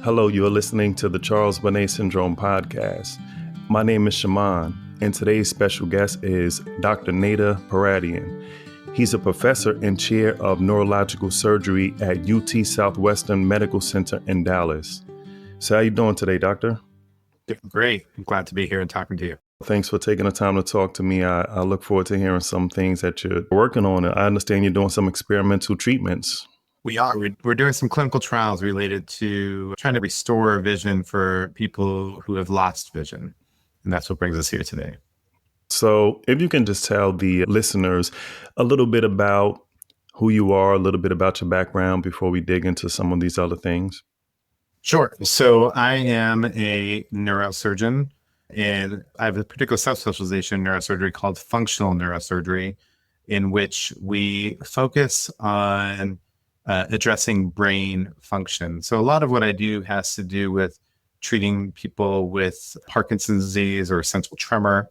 Hello, you are listening to the Charles Bonnet Syndrome Podcast. My name is Shaimond, and today's special guest is Dr. Nader Pouratian. He's a professor and chair of neurological surgery at UT Southwestern Medical Center in Dallas. So how you doing today, doctor? Doing great. I'm glad to be here and talking to you. Thanks for taking the time to talk to me. I look forward to hearing some things that you're working on. I understand you're doing some experimental treatments. We are. We're doing some clinical trials related to trying to restore vision for people who have lost vision. And that's what brings us here today. So if you can just tell the listeners a little bit about who you are, a little bit about your background before we dig into some of these other things. Sure. So I am a neurosurgeon, and I have a particular subspecialization in neurosurgery called functional neurosurgery, in which we focus on addressing brain function. So a lot of what I do has to do with treating people with Parkinson's disease or essential tremor.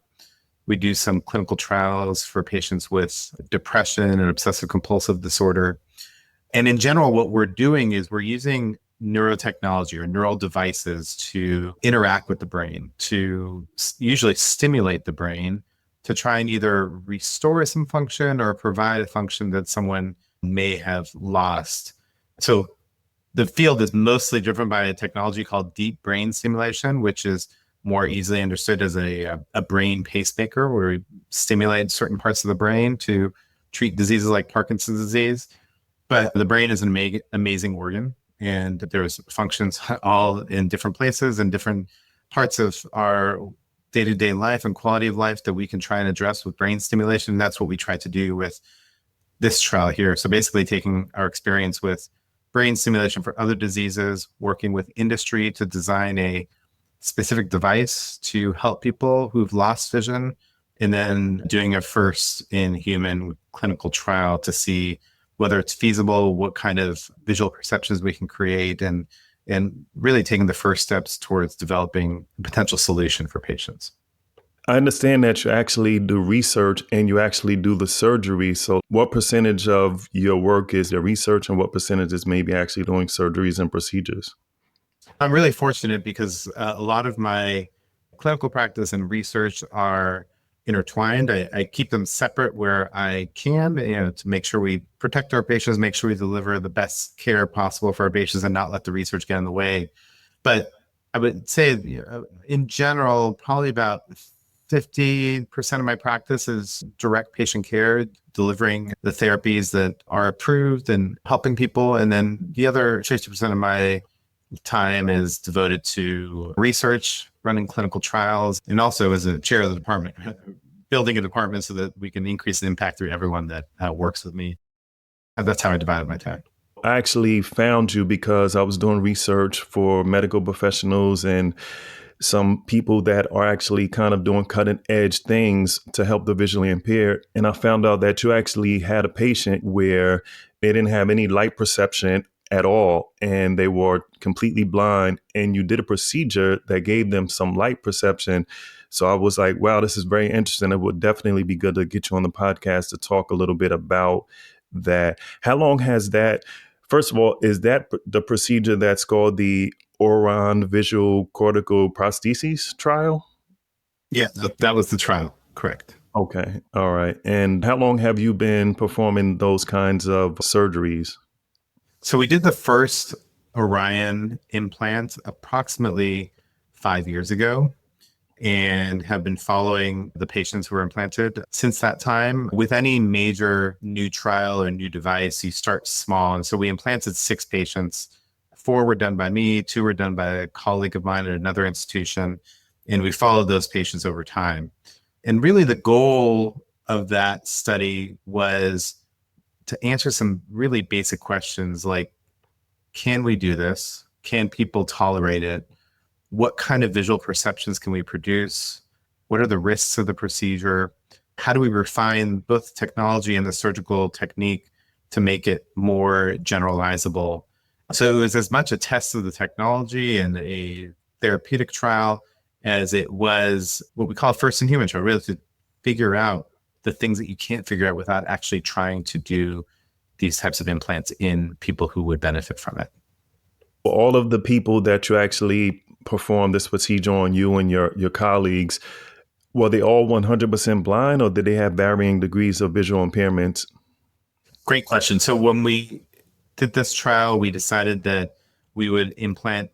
We do some clinical trials for patients with depression and obsessive compulsive disorder. And in general, what we're doing is we're using neurotechnology or neural devices to interact with the brain, to usually stimulate the brain to try and either restore some function or provide a function that someone may have lost. So the field is mostly driven by a technology called deep brain stimulation, which is more easily understood as a brain pacemaker, where we stimulate certain parts of the brain to treat diseases like Parkinson's disease. But the brain is an amazing organ, and there's functions all in different places and different parts of our day-to-day life and quality of life that we can try and address with brain stimulation. And that's what we try to do with this trial here. So basically taking our experience with brain stimulation for other diseases, working with industry to design a specific device to help people who've lost vision, and then doing a first in human clinical trial to see whether it's feasible, what kind of visual perceptions we can create, and really taking the first steps towards developing a potential solution for patients. I understand that you actually do research and you actually do the surgery. So what percentage of your work is the research and what percentage is maybe actually doing surgeries and procedures? I'm really fortunate because a lot of my clinical practice and research are intertwined. I keep them separate where I can, to make sure we protect our patients, make sure we deliver the best care possible for our patients and not let the research get in the way. But I would say, in general, probably about 50% of my practice is direct patient care, delivering the therapies that are approved and helping people. And then the other 50% of my time is devoted to research, running clinical trials, and also as a chair of the department, building a department so that we can increase the impact through everyone that works with me. And that's how I divided my time. I actually found you because I was doing research for medical professionals and some people that are actually kind of doing cutting edge things to help the visually impaired. And I found out that you actually had a patient where they didn't have any light perception at all, and they were completely blind, and you did a procedure that gave them some light perception. So I was like, wow, this is very interesting. It would definitely be good to get you on the podcast to talk a little bit about that. How long has that, first of all, is that the procedure that's called the Orion visual cortical prosthesis trial? Yeah, that was the trial. Correct. Okay. All right. And how long have you been performing those kinds of surgeries? So we did the first Orion implant approximately 5 years ago and have been following the patients who were implanted since that time. With any major new trial or new device, you start small. And so we implanted 6 patients. 4 were done by me, 2 were done by a colleague of mine at another institution, and we followed those patients over time. And really the goal of that study was to answer some really basic questions like, can we do this? Can people tolerate it? What kind of visual perceptions can we produce? What are the risks of the procedure? How do we refine both the technology and the surgical technique to make it more generalizable? So it was as much a test of the technology and a therapeutic trial as it was what we call a first in human trial, really to figure out the things that you can't figure out without actually trying to do these types of implants in people who would benefit from it. All of the people that you actually performed this procedure on, you and your colleagues, were they all 100% blind, or did they have varying degrees of visual impairments? Great question. So when we did this trial, we decided that we would implant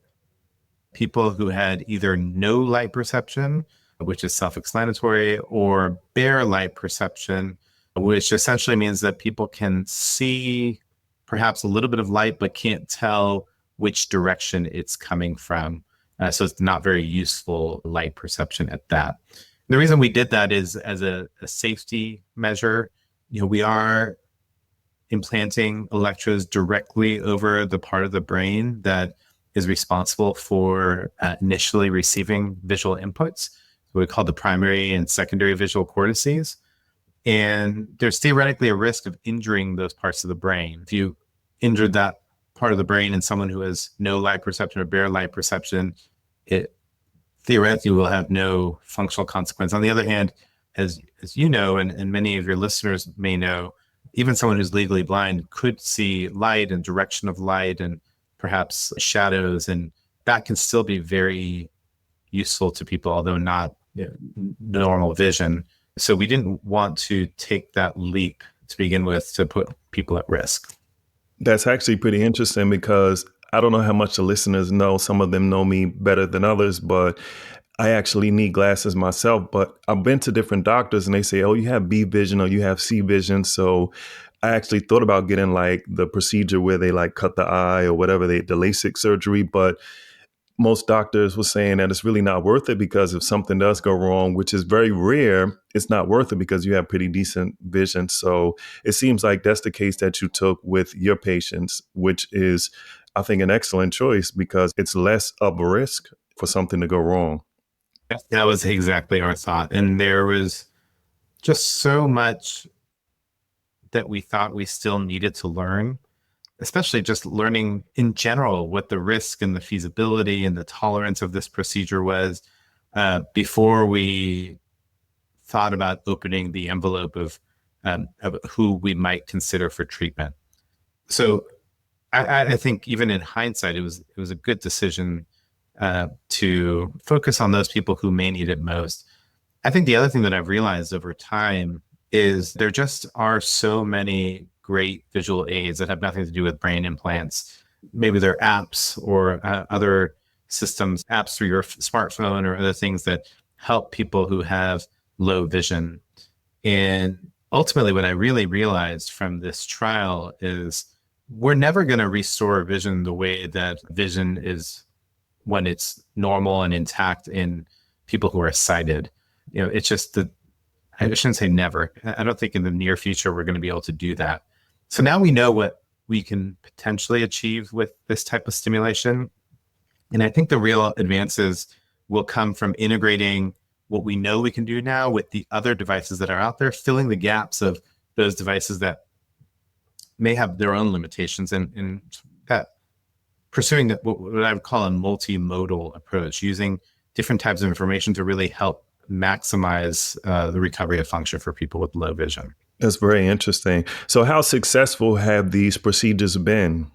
people who had either no light perception, which is self-explanatory, or bare light perception, which essentially means that people can see perhaps a little bit of light, but can't tell which direction it's coming from. So it's not very useful light perception at that. The reason we did that is as a safety measure. We are implanting electrodes directly over the part of the brain that is responsible for initially receiving visual inputs. We call the primary and secondary visual cortices. And there's theoretically a risk of injuring those parts of the brain. If you injured that part of the brain in someone who has no light perception or bare light perception, it theoretically will have no functional consequence. On the other hand, as you know, and many of your listeners may know, even someone who's legally blind could see light and direction of light and perhaps shadows, and that can still be very useful to people, although not normal vision. So we didn't want to take that leap to begin with to put people at risk. That's actually pretty interesting, because I don't know how much the listeners know. Some of them know me better than others, but I actually need glasses myself. But I've been to different doctors and they say, oh, you have B vision or you have C vision. So I actually thought about getting like the procedure where they like cut the eye or whatever, the LASIK surgery. But most doctors were saying that it's really not worth it, because if something does go wrong, which is very rare, it's not worth it because you have pretty decent vision. So it seems like that's the case that you took with your patients, which is, I think, an excellent choice because it's less of a risk for something to go wrong. That was exactly our thought. And there was just so much that we thought we still needed to learn, especially just learning in general what the risk and the feasibility and the tolerance of this procedure was before we thought about opening the envelope of who we might consider for treatment. So I think even in hindsight, it was a good decision to focus on those people who may need it most. I think the other thing that I've realized over time is there just are so many great visual aids that have nothing to do with brain implants. Maybe they're apps or other systems, apps through your smartphone or other things that help people who have low vision. And ultimately, what I really realized from this trial is we're never going to restore vision the way that vision is when it's normal and intact in people who are sighted. It's just that I shouldn't say never. I don't think in the near future we're going to be able to do that. So now we know what we can potentially achieve with this type of stimulation. And I think the real advances will come from integrating what we know we can do now with the other devices that are out there, filling the gaps of those devices that may have their own limitations, and that pursuing what I would call a multimodal approach, using different types of information to really help maximize the recovery of function for people with low vision. That's very interesting. So how successful have these procedures been?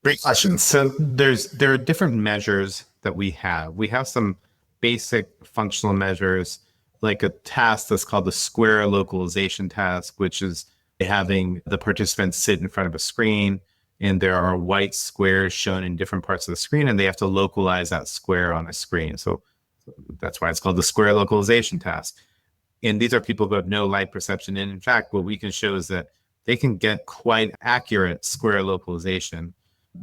Great question. So there are different measures that we have. We have some basic functional measures, like a task that's called the square localization task, which is having the participants sit in front of a screen, and there are white squares shown in different parts of the screen, and they have to localize that square on a screen. So that's why it's called the square localization task. And these are people who have no light perception. And in fact, what we can show is that they can get quite accurate square localization.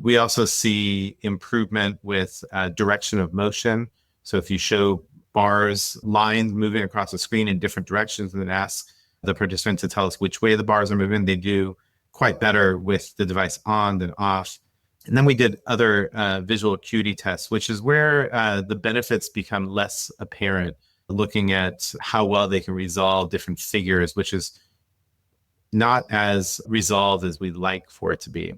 We also see improvement with direction of motion. So if you show bars, lines moving across the screen in different directions, and then ask the participant to tell us which way the bars are moving, they do quite better with the device on than off. And then we did other visual acuity tests, which is where the benefits become less apparent, looking at how well they can resolve different figures, which is not as resolved as we'd like for it to be.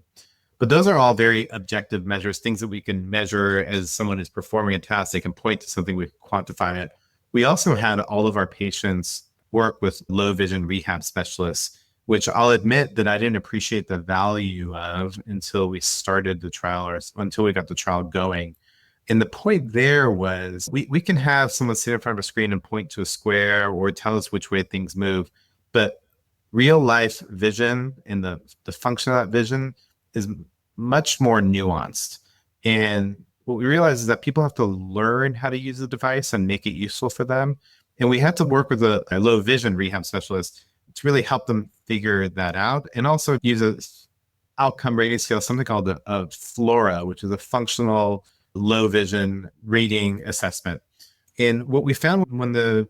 But those are all very objective measures, things that we can measure as someone is performing a task. They can point to something, we can quantify it. We also had all of our patients work with low vision rehab specialists which I'll admit that I didn't appreciate the value of until we started the trial or until we got the trial going. And the point there was we can have someone sit in front of a screen and point to a square or tell us which way things move, but real life vision and the function of that vision is much more nuanced. And what we realize is that people have to learn how to use the device and make it useful for them. And we had to work with a low vision rehab specialist to really help them figure that out, and also use a outcome rating scale, something called a FLORA, which is a functional low vision rating assessment. And what we found when the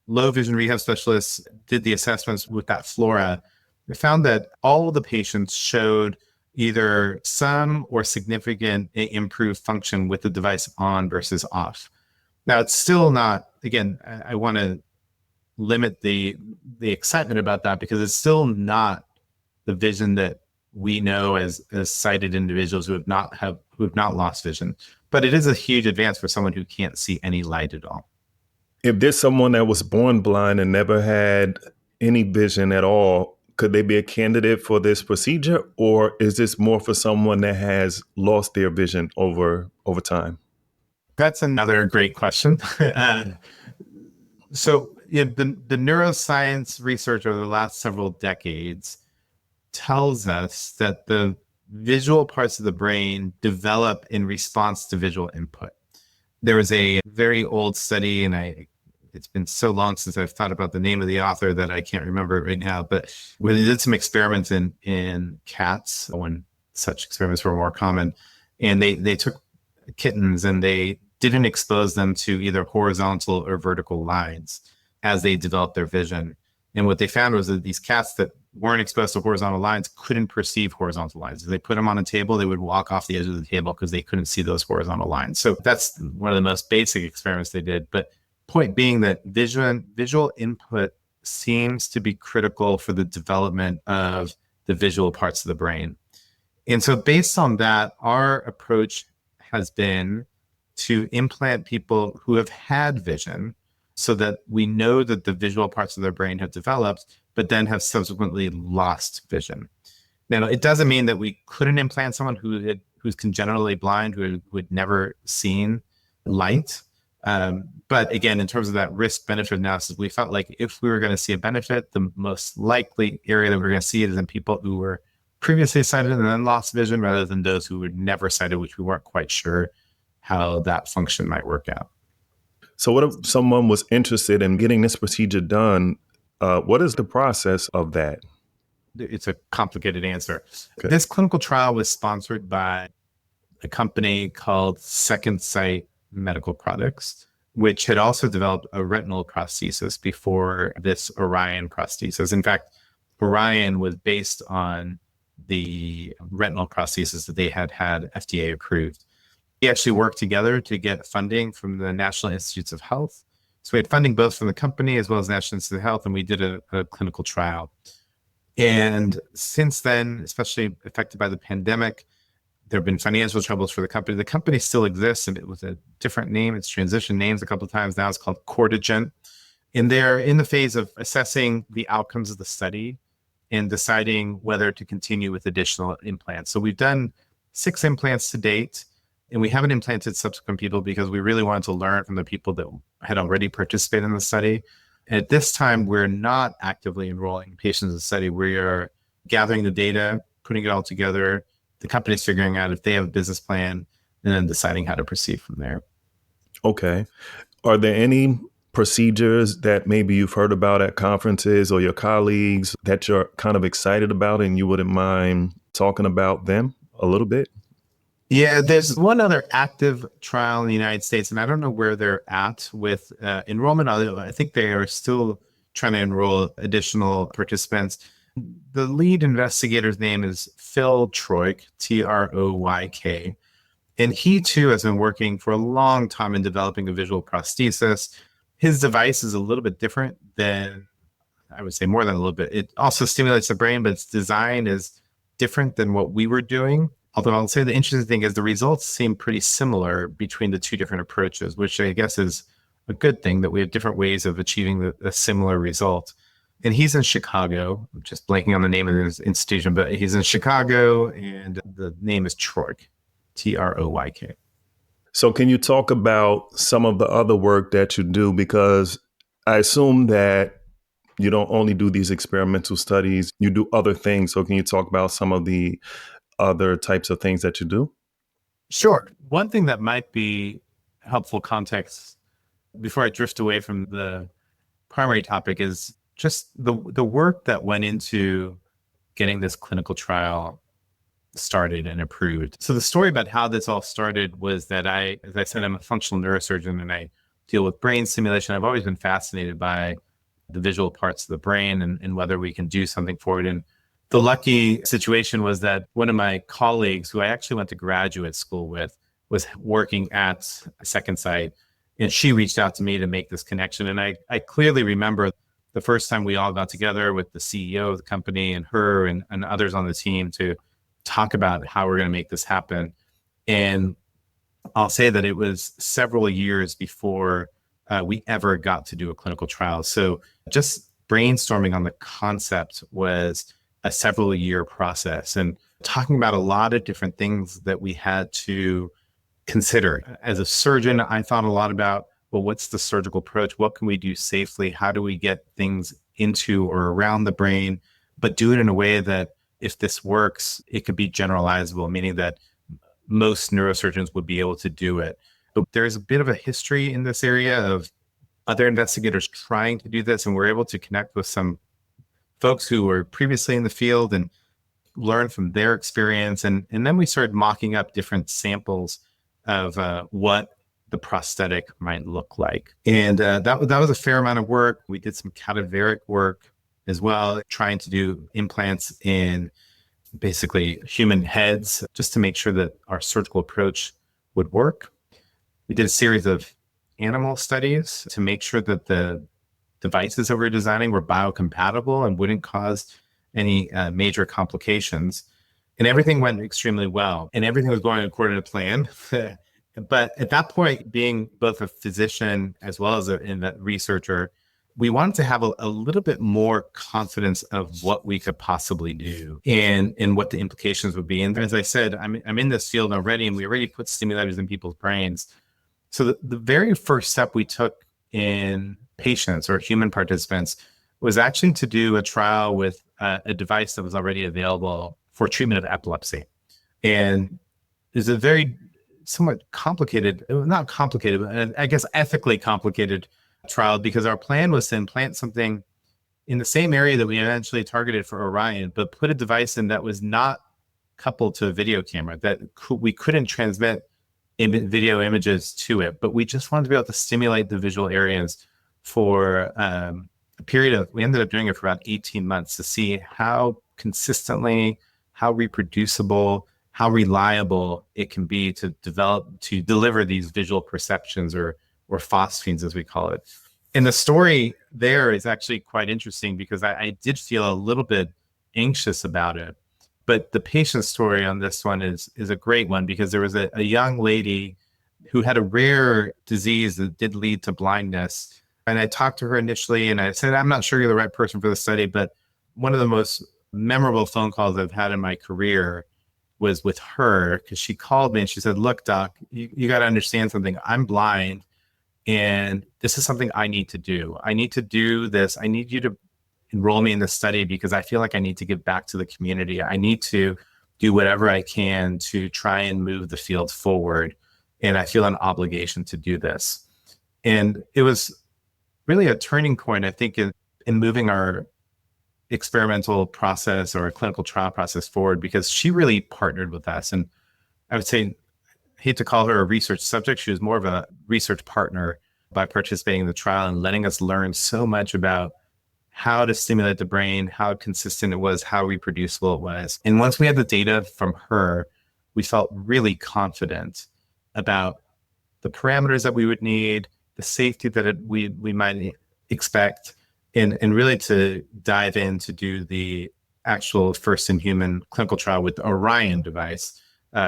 low vision rehab specialists did the assessments with that FLORA, we found that all of the patients showed either some or significant improved function with the device on versus off. Now, it's still not, again, I want to limit the excitement about that because it's still not the vision that we know as sighted individuals who have not lost vision. But it is a huge advance for someone who can't see any light at all. If there's someone that was born blind and never had any vision at all, could they be a candidate for this procedure, or is this more for someone that has lost their vision over time? That's another great question. So the neuroscience research over the last several decades tells us that the visual parts of the brain develop in response to visual input. There was a very old study, and it's been so long since I've thought about the name of the author that I can't remember it right now, but where they did some experiments in cats when such experiments were more common. And they took kittens and they didn't expose them to either horizontal or vertical lines as they developed their vision. And what they found was that these cats that weren't exposed to horizontal lines couldn't perceive horizontal lines. If they put them on a table, they would walk off the edge of the table because they couldn't see those horizontal lines. So that's one of the most basic experiments they did. But point being that visual input seems to be critical for the development of the visual parts of the brain. And so based on that, our approach has been to implant people who have had vision so that we know that the visual parts of their brain have developed, but then have subsequently lost vision. Now, it doesn't mean that we couldn't implant someone who's congenitally blind, who had never seen light. But again, in terms of that risk-benefit analysis, we felt like if we were going to see a benefit, the most likely area that we were going to see it is in people who were previously sighted and then lost vision, rather than those who were never sighted, which we weren't quite sure how that function might work out. So what if someone was interested in getting this procedure done? What is the process of that? It's a complicated answer. Okay. This clinical trial was sponsored by a company called Second Sight Medical Products, which had also developed a retinal prosthesis before this Orion prosthesis. In fact, Orion was based on the retinal prosthesis that they had FDA approved. We actually worked together to get funding from the National Institutes of Health. So we had funding both from the company as well as National Institute of Health, and we did a clinical trial. And since then, especially affected by the pandemic, there have been financial troubles for the company. The company still exists, and it was a different name. It's transitioned names a couple of times now. It's called Cortical. And they're in the phase of assessing the outcomes of the study and deciding whether to continue with additional implants. So we've done 6 implants to date, and we haven't implanted subsequent people because we really wanted to learn from the people that had already participated in the study. At this time, we're not actively enrolling patients in the study. We are gathering the data, putting it all together. The company's figuring out if they have a business plan, and then deciding how to proceed from there. Okay. Are there any procedures that maybe you've heard about at conferences or your colleagues that you're kind of excited about and you wouldn't mind talking about them a little bit? Yeah, there's one other active trial in the United States, and I don't know where they're at with enrollment. I think they are still trying to enroll additional participants. The lead investigator's name is Phil Troyk, Troyk, and he too has been working for a long time in developing a visual prosthesis. His device is a little bit different than, I would say more than a little bit. It also stimulates the brain, but its design is different than what we were doing. Although I'll say the interesting thing is the results seem pretty similar between the two different approaches, which I guess is a good thing, that we have different ways of achieving a similar result. And he's in Chicago. I'm just blanking on the name of his institution, but he's in Chicago, and the name is Troyk, Troyk. So can you talk about some of the other work that you do? Because I assume that you don't only do these experimental studies, you do other things. So can you talk about some of the other types of things that you do? Sure. One thing that might be helpful context before I drift away from the primary topic is just the work that went into getting this clinical trial started and approved. So the story about how this all started was that as I said, I'm a functional neurosurgeon and I deal with brain stimulation. I've always been fascinated by the visual parts of the brain and whether we can do something for it. And the lucky situation was that one of my colleagues, who I actually went to graduate school with, was working at a second site. And she reached out to me to make this connection. And I clearly remember the first time we all got together with the CEO of the company and her and others on the team to talk about how we're going to make this happen. And I'll say that it was several years before we ever got to do a clinical trial. So just brainstorming on the concept was a several year process and talking about a lot of different things that we had to consider. As a surgeon, I thought a lot about, well, what's the surgical approach? What can we do safely? How do we get things into or around the brain, but do it in a way that if this works, it could be generalizable, meaning that most neurosurgeons would be able to do it. But there's a bit of a history in this area of other investigators trying to do this, and we're able to connect with some folks who were previously in the field and learn from their experience. And then we started mocking up different samples of what the prosthetic might look like. And that was a fair amount of work. We did some cadaveric work as well, trying to do implants in basically human heads just to make sure that our surgical approach would work. We did a series of animal studies to make sure that the devices that we're designing were biocompatible and wouldn't cause any major complications. And everything went extremely well. And everything was going according to plan. But at that point, being both a physician as well as a researcher, we wanted to have a little bit more confidence of what we could possibly do and what the implications would be. And as I said, I'm in this field already, and we already put stimulators in people's brains. So the very first step we took in patients or human participants was actually to do a trial with a device that was already available for treatment of epilepsy. And it's a very somewhat complicated, not complicated, but I guess ethically complicated trial, because our plan was to implant something in the same area that we eventually targeted for Orion, but put a device in that was not coupled to a video camera, that we couldn't transmit video images to it, but we just wanted to be able to stimulate the visual areas for a period of, we ended up doing it for about 18 months to see how consistently, how reproducible, how reliable it can be to deliver these visual perceptions or phosphenes, as we call it. And the story there is actually quite interesting because I did feel a little bit anxious about it. But the patient story on this one is a great one, because there was a young lady who had a rare disease that did lead to blindness. And I talked to her initially and I said, I'm not sure you're the right person for the study, but one of the most memorable phone calls I've had in my career was with her, because she called me and she said, look, doc, you got to understand something. I'm blind. And this is something I need to do. I need to do this. I need you to enroll me in this study because I feel like I need to give back to the community. I need to do whatever I can to try and move the field forward. And I feel an obligation to do this. And it was really a turning point, I think, in moving our experimental process or a clinical trial process forward, because she really partnered with us. And I would say, I hate to call her a research subject. She was more of a research partner by participating in the trial and letting us learn so much about how to stimulate the brain, how consistent it was, how reproducible it was. And once we had the data from her, we felt really confident about the parameters that we would need, the safety that we might expect, and really to dive in to do the actual first in human clinical trial with the Orion device,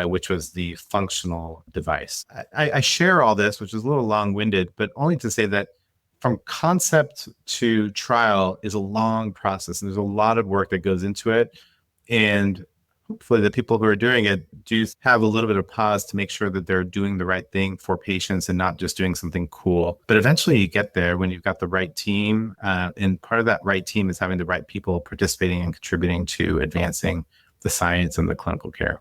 which was the functional device. I share all this, which is a little long-winded, but only to say that from concept to trial is a long process, and there's a lot of work that goes into it. And hopefully the people who are doing it do have a little bit of pause to make sure that they're doing the right thing for patients and not just doing something cool. But eventually you get there when you've got the right team. And part of that right team is having the right people participating and contributing to advancing the science and the clinical care.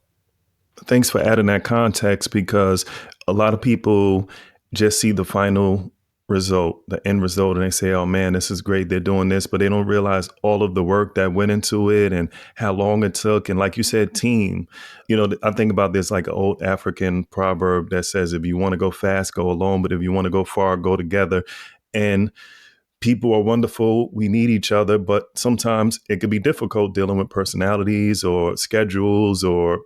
Thanks for adding that context, because a lot of people just see the final result, the end result, and they say, oh man, this is great, they're doing this, but they don't realize all of the work that went into it and how long it took. And like you said, team, I think about this like an old African proverb that says, if you want to go fast, go alone, but if you want to go far, go together. And people are wonderful. We need each other, but sometimes it could be difficult dealing with personalities or schedules or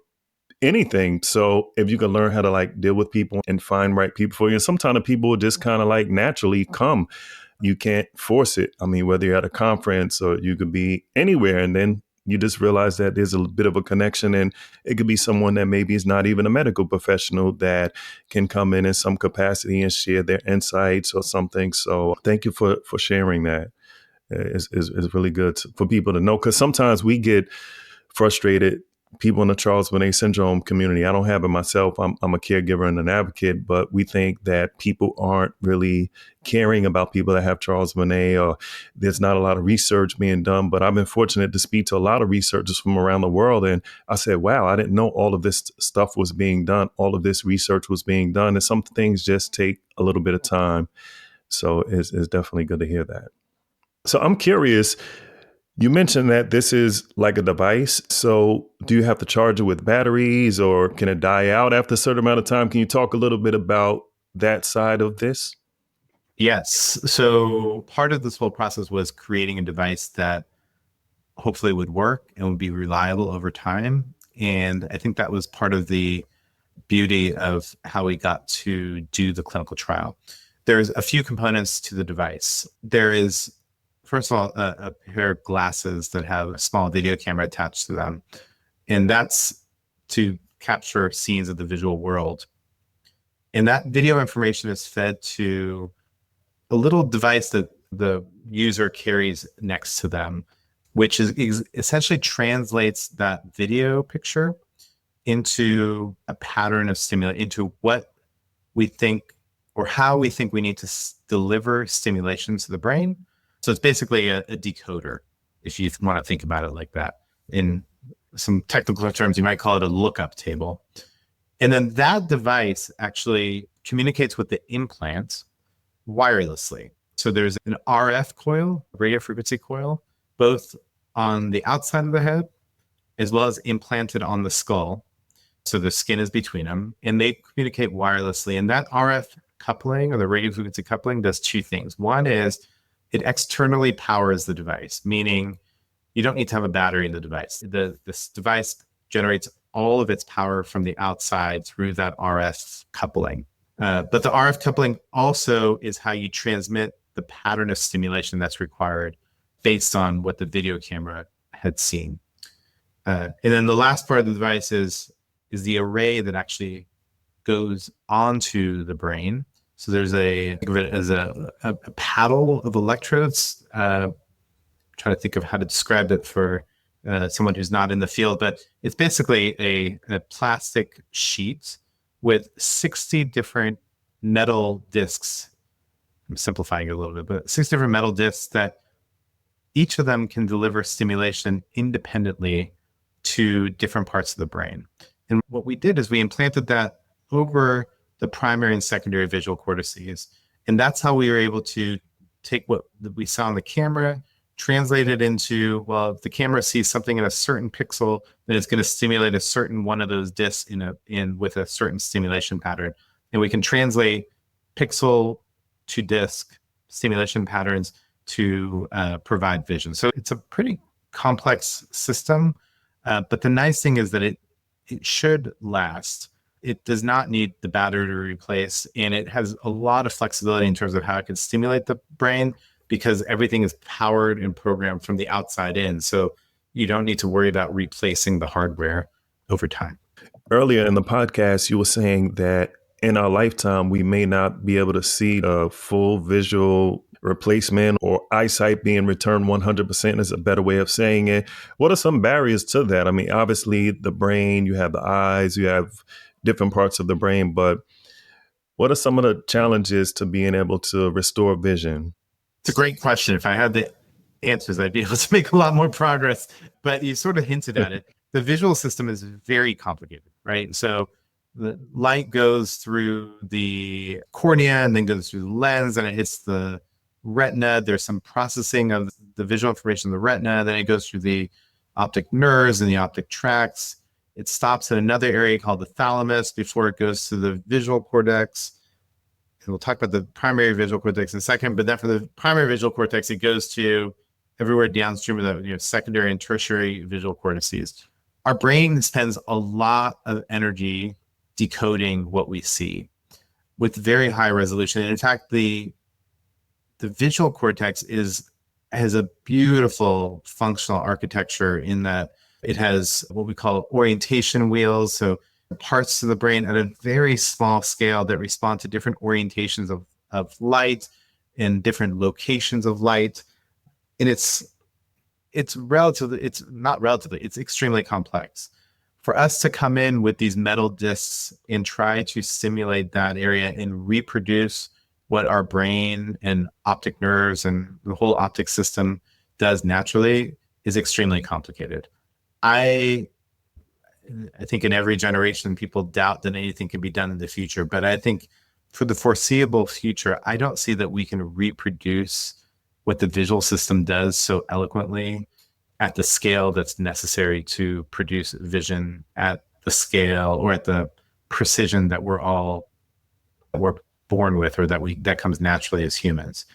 anything. So if you can learn how to like deal with people and find right people for you, and sometimes the people will just kind of like naturally come. You can't force it. I mean, whether you're at a conference or you could be anywhere, and then you just realize that there's a bit of a connection, and it could be someone that maybe is not even a medical professional that can come in some capacity and share their insights or something. So thank you for sharing that. It's really good for people to know, because sometimes we get frustrated, people in the Charles Bonnet Syndrome community. I don't have it myself. I'm a caregiver and an advocate, but we think that people aren't really caring about people that have Charles Bonnet, or there's not a lot of research being done. But I've been fortunate to speak to a lot of researchers from around the world. And I said, wow, I didn't know all of this stuff was being done. All of this research was being done. And some things just take a little bit of time. So it's definitely good to hear that. So I'm curious, you mentioned that this is like a device. So do you have to charge it with batteries, or can it die out after a certain amount of time? Can you talk a little bit about that side of this? Yes. So part of this whole process was creating a device that hopefully would work and would be reliable over time. And I think that was part of the beauty of how we got to do the clinical trial. There's a few components to the device. There is, first of all, a pair of glasses that have a small video camera attached to them. And that's to capture scenes of the visual world. And that video information is fed to a little device that the user carries next to them, which is essentially translates that video picture into a pattern of stimulation, into what we think or how we think we need to deliver stimulation to the brain. So it's basically a decoder, if you want to think about it like that. In some technical terms, you might call it a lookup table. And then that device actually communicates with the implant wirelessly. So there's an RF coil, radio frequency coil, both on the outside of the head as well as implanted on the skull. So the skin is between them, and they communicate wirelessly. And that RF coupling, or the radio frequency coupling, does two things. One is it externally powers the device, meaning you don't need to have a battery in the device. This device generates all of its power from the outside through that RF coupling. But the RF coupling also is how you transmit the pattern of stimulation that's required based on what the video camera had seen. And then the last part of the device is the array that actually goes onto the brain. So there's think of it as a paddle of electrodes. Trying to think of how to describe it for someone who's not in the field, but it's basically a plastic sheet with 60 different metal discs. I'm simplifying it a little bit, but 6 different metal discs that each of them can deliver stimulation independently to different parts of the brain. And what we did is we implanted that over the primary and secondary visual cortices. And that's how we were able to take what we saw on the camera, translate it into, well, if the camera sees something in a certain pixel, then it's going to stimulate a certain one of those discs in with a certain stimulation pattern. And we can translate pixel to disc stimulation patterns to provide vision. So it's a pretty complex system. But the nice thing is that it should last. It does not need the battery to replace, and it has a lot of flexibility in terms of how it can stimulate the brain, because everything is powered and programmed from the outside in. So you don't need to worry about replacing the hardware over time. Earlier in the podcast, you were saying that in our lifetime, we may not be able to see a full visual replacement or eyesight being returned 100% is a better way of saying it. What are some barriers to that? I mean, obviously the brain, you have the eyes, you have different parts of the brain, but what are some of the challenges to being able to restore vision? It's a great question. If I had the answers, I'd be able to make a lot more progress, but you sort of hinted at it. The visual system is very complicated, right? So the light goes through the cornea and then goes through the lens and it hits the retina. There's some processing of the visual information in the retina. Then it goes through the optic nerves and the optic tracts. It stops in another area called the thalamus before it goes to the visual cortex. And we'll talk about the primary visual cortex in a second, but then for the primary visual cortex, it goes to everywhere downstream of the secondary and tertiary visual cortices. Our brain spends a lot of energy decoding what we see with very high resolution. And in fact, the visual cortex has a beautiful functional architecture in that it has what we call orientation wheels. So parts of the brain at a very small scale that respond to different orientations of light and different locations of light. And it's extremely complex. For us to come in with these metal discs and try to stimulate that area and reproduce what our brain and optic nerves and the whole optic system does naturally is extremely complicated. I think in every generation, people doubt that anything can be done in the future. But I think for the foreseeable future, I don't see that we can reproduce what the visual system does so eloquently at the scale that's necessary to produce vision at the scale or at the precision that we're born with, or that comes naturally as humans.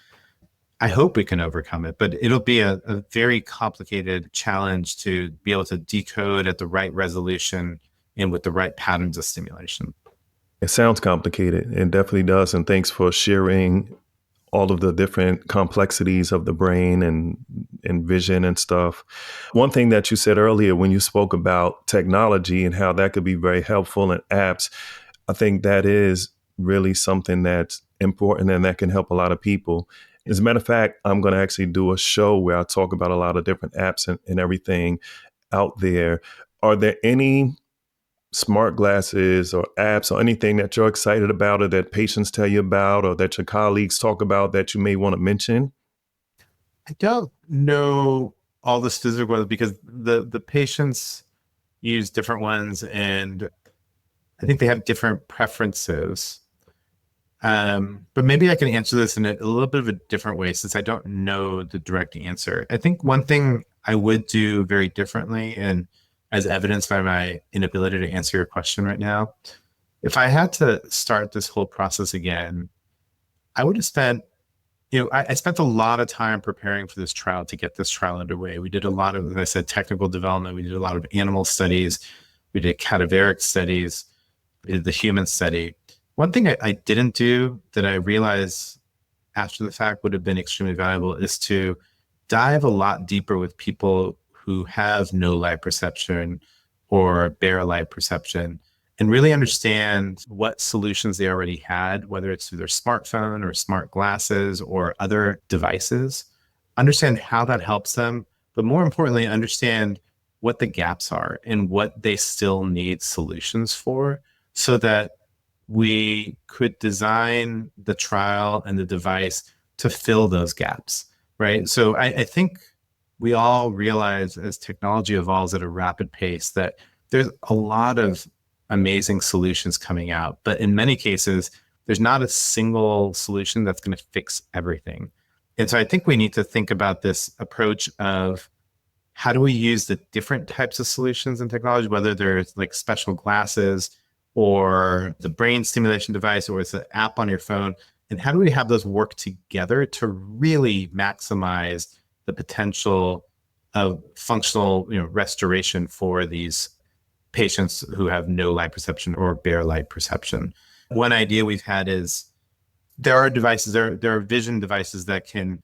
I hope we can overcome it, but it'll be a very complicated challenge to be able to decode at the right resolution and with the right patterns of stimulation. It sounds complicated. It definitely does. And thanks for sharing all of the different complexities of the brain and vision and stuff. One thing that you said earlier when you spoke about technology and how that could be very helpful in apps, I think that is really something that's important and that can help a lot of people. As a matter of fact, I'm going to actually do a show where I talk about a lot of different apps and everything out there. Are there any smart glasses or apps or anything that you're excited about or that patients tell you about or that your colleagues talk about that you may want to mention? I don't know all the specific ones because the patients use different ones and I think they have different preferences. But maybe I can answer this in a little bit of a different way since I don't know the direct answer. I think one thing I would do very differently, and as evidenced by my inability to answer your question right now, if I had to start this whole process again, I would have spent, I spent a lot of time preparing for this trial to get this trial underway. We did a lot of, as I said, technical development. We did a lot of animal studies. We did cadaveric studies. We did the human study. One thing I didn't do that I realized after the fact would have been extremely valuable is to dive a lot deeper with people who have no light perception or bare light perception and really understand what solutions they already had, whether it's through their smartphone or smart glasses or other devices, understand how that helps them, but more importantly, understand what the gaps are and what they still need solutions for so that we could design the trial and the device to fill those gaps, right? So I think we all realize as technology evolves at a rapid pace that there's a lot of amazing solutions coming out, but in many cases, there's not a single solution that's going to fix everything. And so I think we need to think about this approach of how do we use the different types of solutions in technology, whether there's like special glasses or the brain stimulation device, or it's an app on your phone. And how do we have those work together to really maximize the potential of functional, restoration for these patients who have no light perception or bare light perception? One idea we've had is there are devices, there are vision devices that can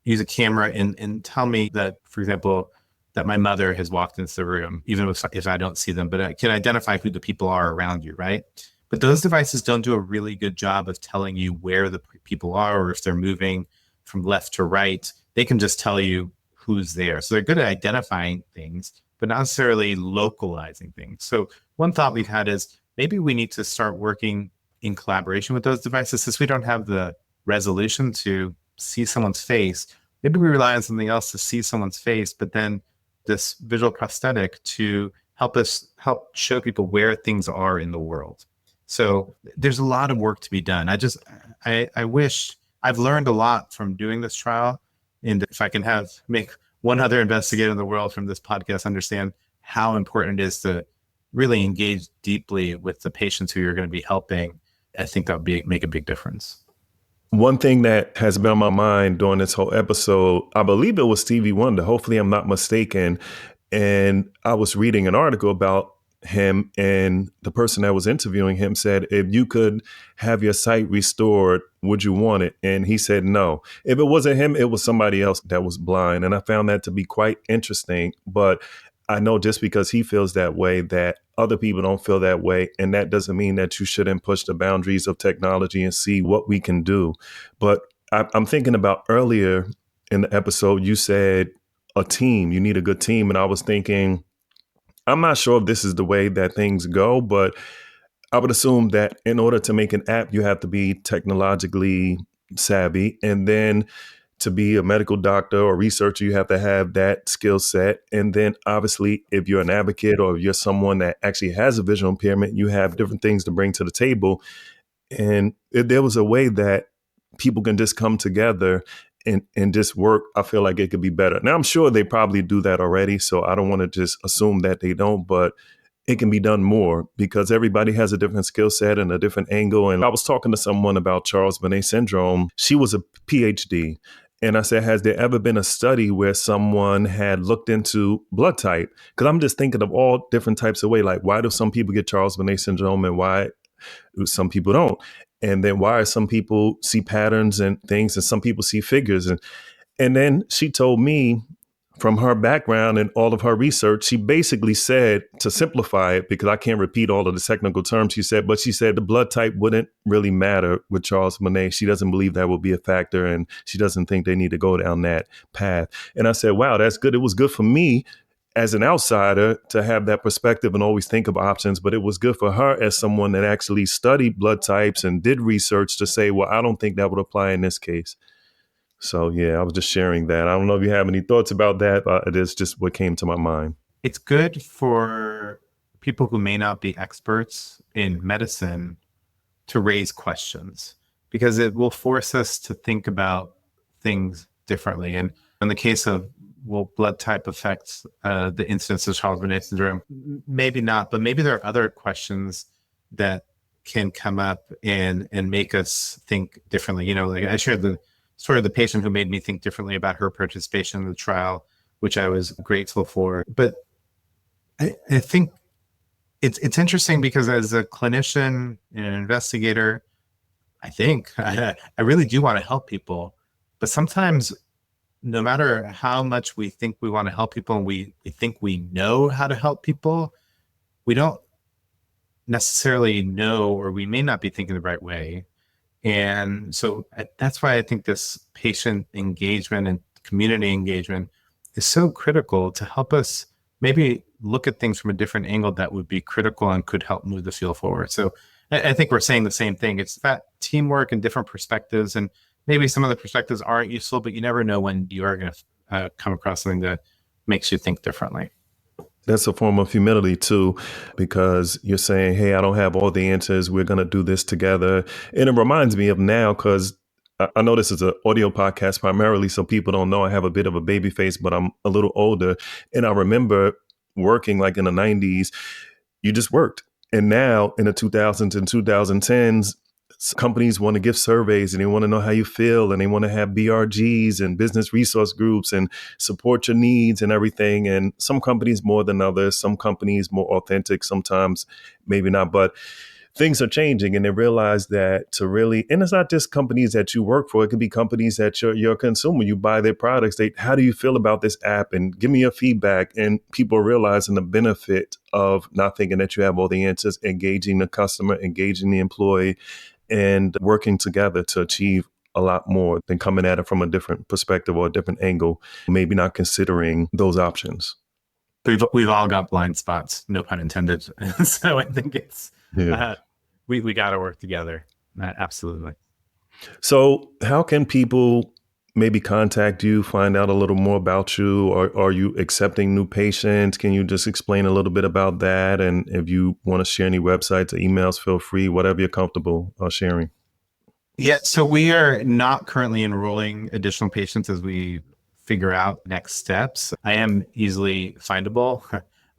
use a camera and tell me that, for example, that my mother has walked into the room, even if I don't see them, but I can identify who the people are around you, right? But those devices don't do a really good job of telling you where the people are or if they're moving from left to right, they can just tell you who's there. So they're good at identifying things, but not necessarily localizing things. So one thought we've had is maybe we need to start working in collaboration with those devices. Since we don't have the resolution to see someone's face, maybe we rely on something else to see someone's face, but then this visual prosthetic to help show people where things are in the world. So there's a lot of work to be done. I wish I've learned a lot from doing this trial. And if I can make one other investigator in the world from this podcast understand how important it is to really engage deeply with the patients who you're going to be helping, I think that would make a big difference. One thing that has been on my mind during this whole episode, I believe it was Stevie Wonder. Hopefully I'm not mistaken. And I was reading an article about him, and the person that was interviewing him said, if you could have your sight restored, would you want it? And he said no. If it wasn't him, it was somebody else that was blind. And I found that to be quite interesting. But I know just because he feels that way, that other people don't feel that way. And that doesn't mean that you shouldn't push the boundaries of technology and see what we can do. But I'm thinking about earlier in the episode, you said a team, you need a good team. And I was thinking, I'm not sure if this is the way that things go, but I would assume that in order to make an app, you have to be technologically savvy. And then to be a medical doctor or researcher, you have to have that skill set. And then obviously, if you're an advocate or if you're someone that actually has a visual impairment, you have different things to bring to the table. And if there was a way that people can just come together and just work, I feel like it could be better. Now, I'm sure they probably do that already, so I don't want to just assume that they don't, but it can be done more because everybody has a different skill set and a different angle. And I was talking to someone about Charles Bonnet Syndrome. She was a PhD. And I said, has there ever been a study where someone had looked into blood type? Because I'm just thinking of all different types of ways. Like, why do some people get Charles Bonnet Syndrome and why do some people don't? And then why are some people see patterns and things and some people see figures? And then she told me from her background and all of her research, she basically said, to simplify it, because I can't repeat all of the technical terms she said the blood type wouldn't really matter with Charles Bonnet. She doesn't believe that will be a factor, and she doesn't think they need to go down that path. And I said, wow, that's good. It was good for me as an outsider to have that perspective and always think of options, but it was good for her as someone that actually studied blood types and did research to say, well, I don't think that would apply in this case. So, yeah, I was just sharing that. I don't know if you have any thoughts about that. It is just what came to my mind. It's good for people who may not be experts in medicine to raise questions because it will force us to think about things differently. And in the case of, will blood type affect the incidence of Charles Bonnet syndrome? Maybe not, but maybe there are other questions that can come up and make us think differently. You know, like I shared the story of the patient who made me think differently about her participation in the trial, which I was grateful for. But I think it's interesting because as a clinician and an investigator, I think I really do want to help people. But sometimes no matter how much we think we want to help people and we think we know how to help people, we don't necessarily know, or we may not be thinking the right way. And so that's why I think this patient engagement and community engagement is so critical to help us maybe look at things from a different angle that would be critical and could help move the field forward. So I think we're saying the same thing. It's that teamwork and different perspectives, and maybe some of the perspectives aren't useful, but you never know when you are going to come across something that makes you think differently. That's a form of humility too, because you're saying, hey, I don't have all the answers. We're going to do this together. And it reminds me of now, because I know this is an audio podcast primarily, so people don't know I have a bit of a baby face, but I'm a little older. And I remember working like in the 90s, you just worked. And now in the 2000s and 2010s, companies want to give surveys and they want to know how you feel, and they want to have BRGs and business resource groups and support your needs and everything. And some companies more than others, some companies more authentic, sometimes maybe not, but things are changing, and they realize that to really, and it's not just companies that you work for, it could be companies that you're a consumer, you buy their products. How do you feel about this app? And give me your feedback. And people are realizing the benefit of not thinking that you have all the answers, engaging the customer, engaging the employee, and working together to achieve a lot more than coming at it from a different perspective or a different angle, maybe not considering those options. We've all got blind spots, no pun intended. So I think it's, we got to work together. Absolutely. So how can people maybe contact you, find out a little more about you? Or are you accepting new patients? Can you just explain a little bit about that? And if you want to share any websites or emails, feel free, whatever you're comfortable sharing. Yeah, so we are not currently enrolling additional patients as we figure out next steps. I am easily findable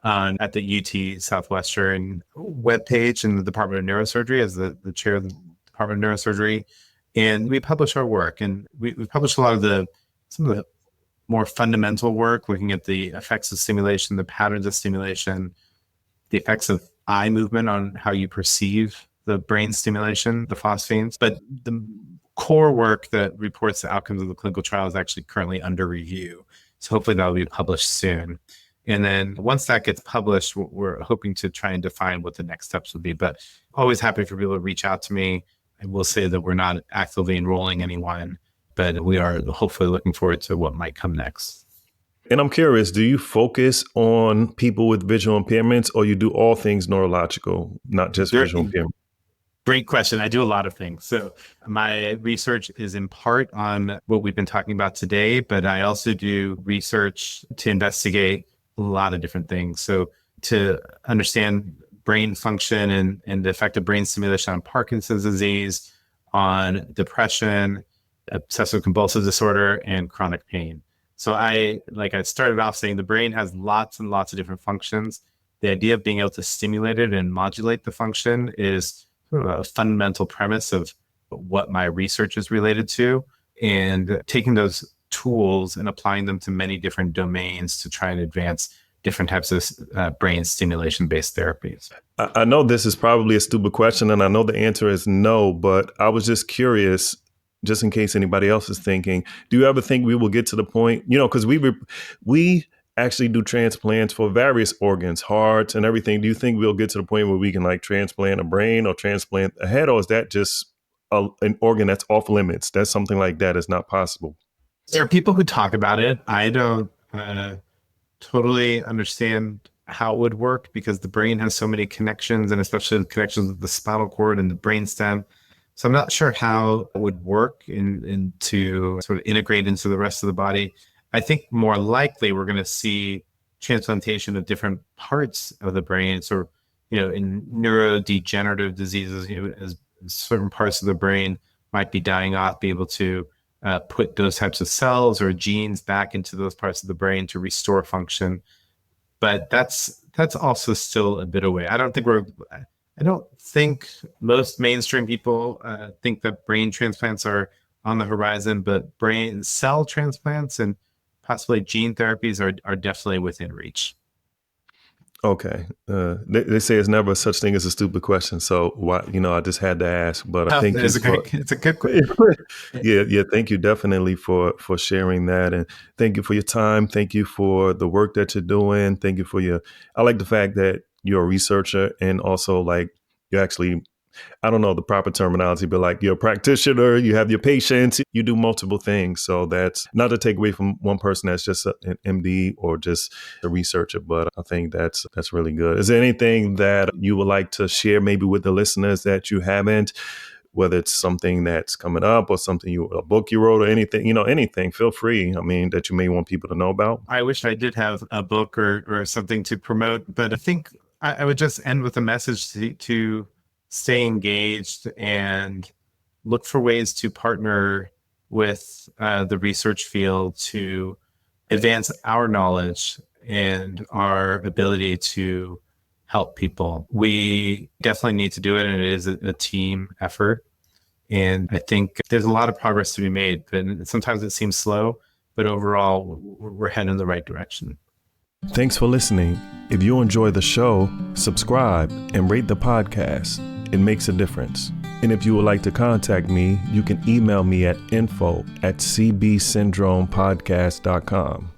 at the UT Southwestern webpage in the Department of Neurosurgery as the chair of the Department of Neurosurgery. And we publish our work, and we publish a lot of some of the more fundamental work, looking at the effects of stimulation, the patterns of stimulation, the effects of eye movement on how you perceive the brain stimulation, the phosphanes. But the core work that reports the outcomes of the clinical trial is actually currently under review. So hopefully that will be published soon. And then once that gets published, we're hoping to try and define what the next steps would be. But always happy for people to reach out to me. I will say that we're not actively enrolling anyone, but we are hopefully looking forward to what might come next. And I'm curious, do you focus on people with visual impairments, or you do all things neurological, not just visual impairment? Great question. I do a lot of things. So my research is in part on what we've been talking about today, but I also do research to investigate a lot of different things. So to understand brain function and the effect of brain stimulation on Parkinson's disease, on depression, obsessive compulsive disorder, and chronic pain. So I started off saying the brain has lots and lots of different functions. The idea of being able to stimulate it and modulate the function is sort of a fundamental premise of what my research is related to, and taking those tools and applying them to many different domains to try and advance different types of brain stimulation-based therapies. I know this is probably a stupid question, and I know the answer is no, but I was just curious, just in case anybody else is thinking, do you ever think we will get to the point, because we actually do transplants for various organs, hearts and everything. Do you think we'll get to the point where we can transplant a brain or transplant a head, or is that just an organ that's off limits? That's something like that is not possible. There are people who talk about it. I don't totally understand how it would work, because the brain has so many connections, and especially the connections with the spinal cord and the brainstem. So I'm not sure how it would work into sort of integrate into the rest of the body. I think more likely we're going to see transplantation of different parts of the brain. So, in neurodegenerative diseases, as certain parts of the brain might be dying off, be able to put those types of cells or genes back into those parts of the brain to restore function. But that's also still a bit away. I don't think most mainstream people think that brain transplants are on the horizon, but brain cell transplants and possibly gene therapies are definitely within reach. Okay. They say it's never such thing as a stupid question. So why, I just had to ask, but I think it's a good question. Yeah. Thank you definitely for sharing that. And thank you for your time. Thank you for the work that you're doing. Thank you for I like the fact that you're a researcher, and also you're actually, I don't know the proper terminology, but you're a practitioner, you have your patients, you do multiple things. So that's not to take away from one person that's just an MD or just a researcher, but I think that's really good. Is there anything that you would like to share maybe with the listeners that you haven't, whether it's something that's coming up or something a book you wrote or anything, anything, feel free. That you may want people to know about. I wish I did have a book or something to promote, but I think I would just end with a message to stay engaged and look for ways to partner with the research field to advance our knowledge and our ability to help people. We definitely need to do it, and it is a team effort. And I think there's a lot of progress to be made, but sometimes it seems slow, but overall we're heading in the right direction. Thanks for listening. If you enjoy the show, subscribe and rate the podcast. It makes a difference. And if you would like to contact me, you can email me at info@cbsyndromepodcast.com.